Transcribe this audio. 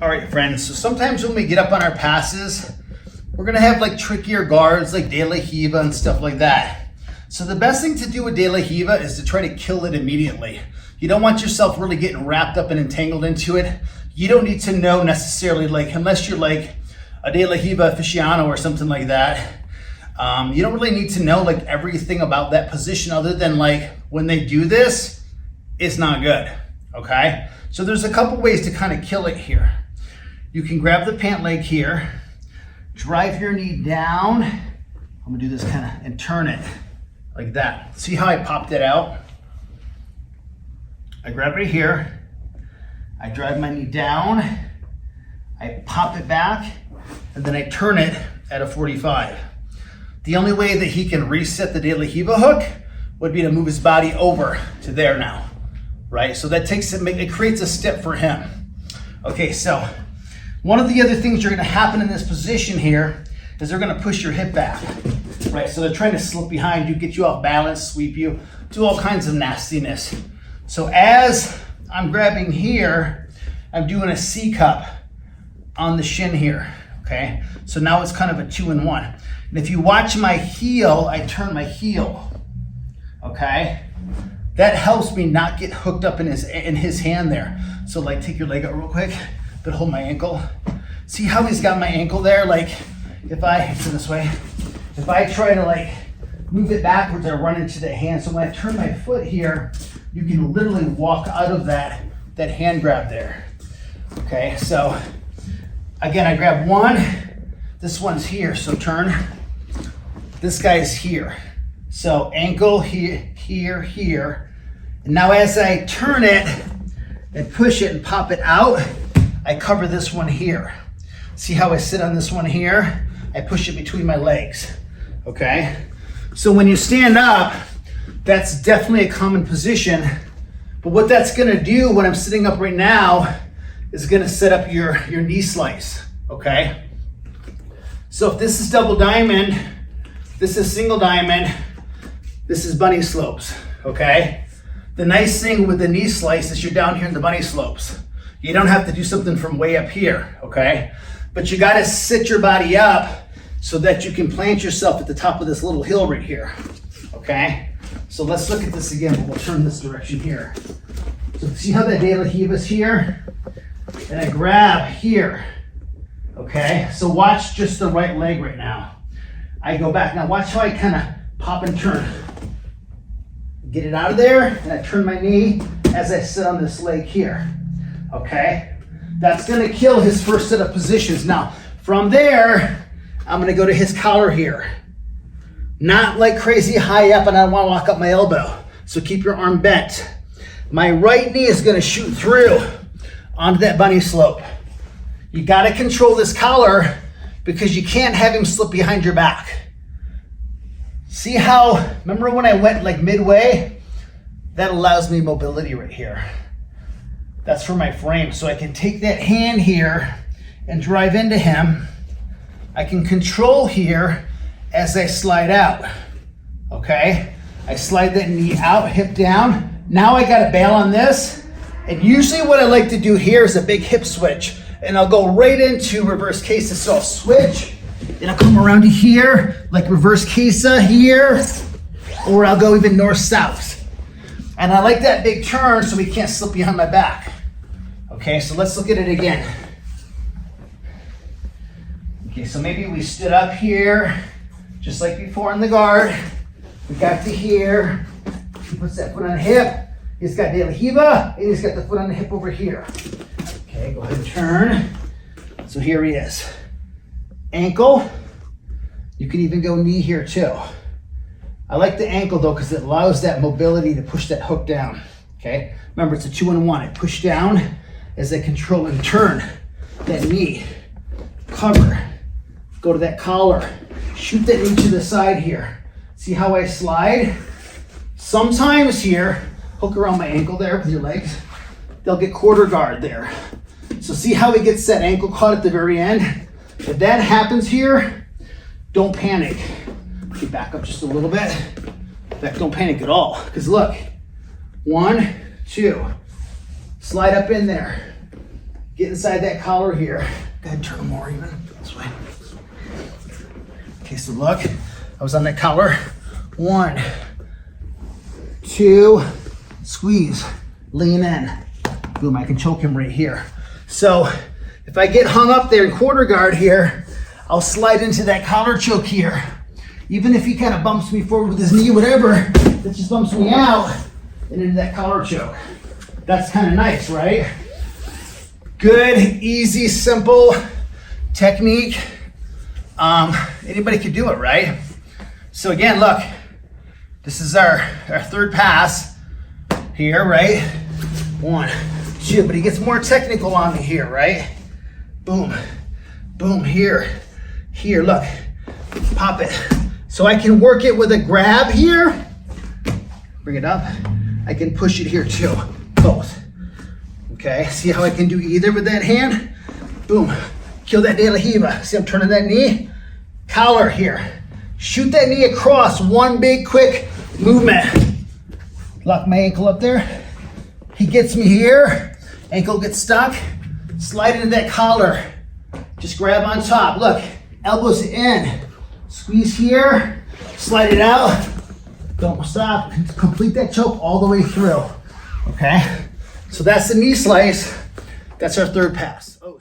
All right, friends, so sometimes when we get up on our passes, we're gonna have like trickier guards like De La Riva and stuff like that. So the best thing to do with De La Riva is to try to kill it immediately. You don't want yourself really getting wrapped up and entangled into it. You don't need to know necessarily, like, unless you're like a De La Riva aficionado or something like that, you don't really need to know like everything about that position other than like when they do this, it's not good, okay? So there's a couple ways to kind of kill it here. You can grab the pant leg here, drive your knee down. I'm gonna do this kind of and turn it like that. See how I popped it out? I grab it here, I drive my knee down, I pop it back, and then I turn it at a 45. The only way that he can reset the De La Riva hook would be to move his body over to there now, right? So that it creates a step for him. Okay, so one of the other things you're gonna happen in this position here is they're gonna push your hip back, right? So they're trying to slip behind you, get you off balance, sweep you, do all kinds of nastiness. So as I'm grabbing here, I'm doing a C cup on the shin here, okay? So now it's kind of a 2-in-1. And if you watch my heel, I turn my heel, okay? That helps me not get hooked up in his hand there. So like take your leg out real quick, but hold my ankle. See how he's got my ankle there? Like if I turn this way, if I try to like move it backwards, I run into the hand. So when I turn my foot here, you can literally walk out of that hand grab there. Okay, so again, I grab one, this one's here, so turn. This guy's here. So ankle here, here, here. And now as I turn it and push it and pop it out, I cover this one here. See how I sit on this one here? I push it between my legs, okay? So when you stand up, that's definitely a common position. But what that's gonna do when I'm sitting up right now is gonna set up your knee slice, okay? So if this is double diamond, this is single diamond, this is bunny slopes, okay? The nice thing with the knee slice is you're down here in the bunny slopes. You don't have to do something from way up here, okay? But you gotta sit your body up so that you can plant yourself at the top of this little hill right here, okay? So let's look at this again, but we'll turn this direction here. So see how that De La Riva's here? And I grab here, okay? So watch just the right leg right now. I go back, now watch how I kind of pop and turn. Get it out of there, and I turn my knee as I sit on this leg here. Okay, that's gonna kill his first set of positions. Now, from there, I'm gonna go to his collar here. Not like crazy high up, and I don't wanna walk up my elbow. So keep your arm bent. My right knee is gonna shoot through onto that bunny slope. You gotta control this collar because you can't have him slip behind your back. See how, remember when I went like midway? That allows me mobility right here. That's for my frame. So I can take that hand here and drive into him. I can control here as I slide out, okay? I slide that knee out, hip down. Now I gotta bail on this. And usually what I like to do here is a big hip switch. And I'll go right into reverse cases. So I'll switch, and I'll come around to here, like reverse casa here, or I'll go even north-south. And I like that big turn so he can't slip behind my back. Okay, so let's look at it again. Okay, so maybe we stood up here, just like before in the guard. We got to here. He puts that foot on the hip. He's got De La Riva, and he's got the foot on the hip over here. Okay, go ahead and turn. So here he is. Ankle. You can even go knee here too. I like the ankle though because it allows that mobility to push that hook down. Okay, remember it's a 2-in-1. I push down as I control and turn that knee. Cover. Go to that collar. Shoot that knee to the side here. See how I slide? Sometimes here, hook around my ankle there with your legs. They'll get quarter guard there. So see how he gets that ankle caught at the very end? If that happens here, don't panic. Okay, back up just a little bit. In fact, don't panic at all. Because look, 1, 2, slide up in there. Get inside that collar here. Go ahead and turn more even this way. Okay, so look, I was on that collar. 1, 2, squeeze, lean in. Boom, I can choke him right here. So if I get hung up there in quarter guard here, I'll slide into that collar choke here. Even if he kind of bumps me forward with his knee, whatever, that just bumps me out and into that collar choke. That's kind of nice, right? Good, easy, simple technique. Anybody could do it, right? So again, look, this is our third pass here, right? 1, 2, but he gets more technical on me here, right? Boom, boom, here, look, pop it. So I can work it with a grab here, bring it up. I can push it here too, both. Okay, see how I can do either with that hand? Boom, kill that de la Riva. See I'm turning that knee? Collar here. Shoot that knee across, one big quick movement. Lock my ankle up there. He gets me here, ankle gets stuck, slide into that collar. Just grab on top, look, elbows in, squeeze here, slide it out. Don't stop, complete that choke all the way through, okay? So that's the knee slice, that's our third pass. Oh.